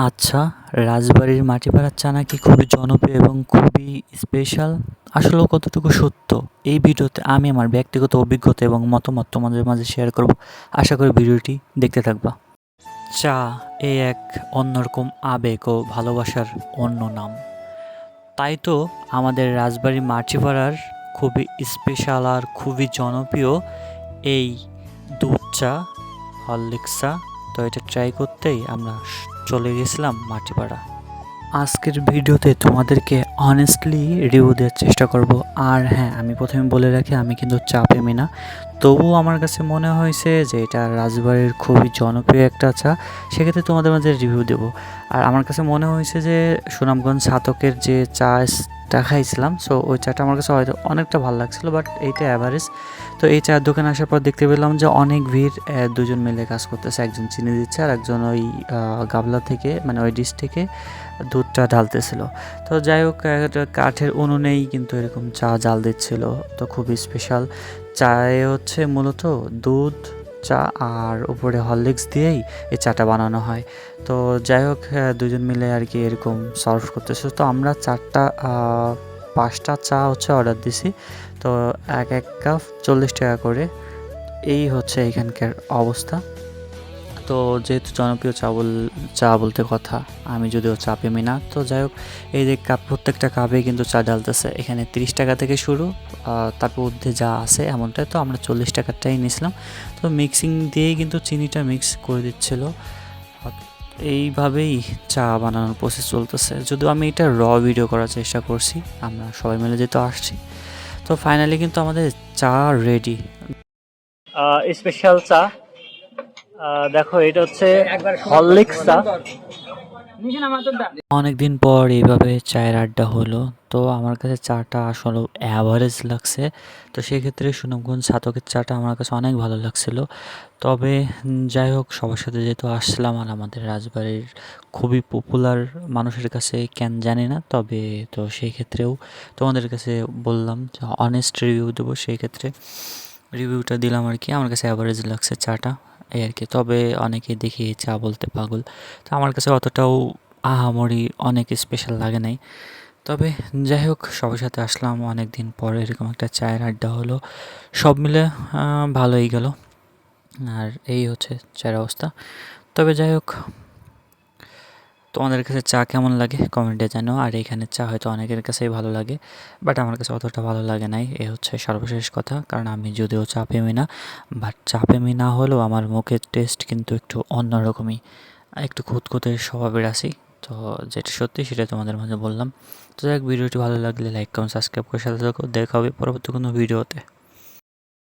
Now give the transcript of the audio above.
আচ্ছা, রাজবাড়ির মাটিপাড়ার চা নাকি খুবই জনপ্রিয় এবং খুবই স্পেশাল। আসলেও কতটুকু সত্য? এই ভিডিওতে আমি আমার ব্যক্তিগত অভিজ্ঞতা এবং মতামত তোমাদের মাঝে শেয়ার করব। আশা করি ভিডিওটি দেখতে থাকবা। চা এই এক অন্যরকম আবেগ ও ভালোবাসার অন্য নাম। তাই তো আমাদের রাজবাড়ির মাটিপাড়ার খুবই স্পেশাল আর খুবই জনপ্রিয় এই দুধ চা, হরলিক্স চা। তো এটা ট্রাই করতেই আমরা চলে গেছিলাম মাটিপাড়া। আজকের ভিডিওতে তোমাদেরকে অনেস্টলি রিভিউ দেওয়ার চেষ্টা করব। আর হ্যাঁ, আমি প্রথমে বলে রাখি আমি কিন্তু চা প্রেমী না, তবুও আমার কাছে মনে হয়েছে যে এটা রাজবাড়ির খুবই জনপ্রিয় একটা চা, সেক্ষেত্রে তোমাদের মাঝে রিভিউ দেবো। আর আমার কাছে মনে হয়েছে যে সুনামগঞ্জ ছাতকের যে চাটা খাইছিলাম, সো ওই চাটা আমার কাছে হয়তো অনেকটা ভালো লাগছিলো, বাট এইটা অ্যাভারেজ। তো এই চায়ের দোকানে আসার পর দেখতে পেলাম যে অনেক ভিড়, দুজন মিলে কাজ করতেছে, একজন চিনি দিচ্ছে আর একজন ওই গাবলা থেকে মানে ওই ডিশ থেকে দুধটা ঢালতেছিল। তো যাই হোক, একটা কাঠের উনুনেই কিন্তু এরকম চা জাল দিচ্ছিল। তো খুবই স্পেশাল। চায়ে হচ্ছে মূলত দুধ, চা আর উপরে হরলিক্স দিয়েই এই চাটা বানানো হয়। তো যাই হোক, দুজন মিলে আর কি এরকম সার্ভ করতেছে। তো আমরা 5টা চা হচ্ছে অর্ডার দিছি। তো এক কাপ 40 টাকা করে। এই হচ্ছে এখানকার অবস্থা। তো যেহেতু জনপ্রিয় চা বলতে কথা, আমি যদিও চা প্রেমী না, তো যাই হোক, এই যে প্রত্যেকটা কাপে কিন্তু চা ঢালতেছে। এখানে 30 টাকা থেকে শুরু, তারপর ঊর্ধ্বে যা আছে এমনটাই। তো আমরা 40 টাকারটাই নিয়েছিলাম। তো মিক্সিং দিয়েই কিন্তু চিনিটা মিক্স করে দিচ্ছিল। এইভাবেই চা বানানোর প্রসেস চলতেছে। যদিও আমি এটা ভিডিও করার চেষ্টা করছি, আমরা সবাই মিলে যেহেতু আসছি। তো ফাইনালি কিন্তু আমাদের চা রেডি, স্পেশাল চা। দেখো, এটা হচ্ছে হরলিক্স চা। অনেকদিন পর এইভাবে চায়ের আড্ডা হলো। তো আমার কাছে চাটা আসলে অ্যাভারেজ লাগছে। তো সেক্ষেত্রে সুনামগঞ্জ ছাতকের চাটা আমার কাছে অনেক ভালো লাগছিল। তবে যাই হোক, সবার সাথে যেহেতু আসলাম আর আমাদের রাজবাড়ির খুবই পপুলার মানুষের কাছে কেন জানি না, তবে তো সেই ক্ষেত্রেও তোমাদের কাছে বললাম যে অনেস্ট রিভিউ দেবো, সেই ক্ষেত্রে রিভিউটা দিলাম আর কি। আমার কাছে অ্যাভারেজ লাগছে চাটা, এই আর কি। তবে অনেকে দেখি চা বলতে পাগল, তো আমার কাছে অতটাও আহামরি অনেক স্পেশাল লাগে নাই। তবে যাই হোক, সবার সাথে আসলাম অনেক দিন পরে, এরকম একটা চায়ের আড্ডা হলো, সব মিলে ভালোই গেল। আর এই হচ্ছে চায়ের অবস্থা। তবে যাই হোক, তোমাদের কাছে চা কেমন লাগে কমেন্টে জানাও। আর এখানে চা হয়তো অনেকের কাছেই ভালো লাগে, বাট আমার কাছে অতটা ভালো লাগে নাই, এ হচ্ছে সর্বশেষ কথা। কারণ আমি যদিও চা প্রেমী না, বাট চা প্রেমী না হলেও আমার মুখের টেস্ট কিন্তু একটু অন্যরকমই, একটু খুঁতখুঁতে স্বভাবের আছি। তো যেটা সত্যি সেটা তোমাদের মাঝে বললাম। তো যাই হোক, ভিডিওটি ভালো লাগলে লাইক কমেন্ট সাবস্ক্রাইব করে সাথে থাকো। দেখা হবে পরবর্তী কোনো ভিডিওতে।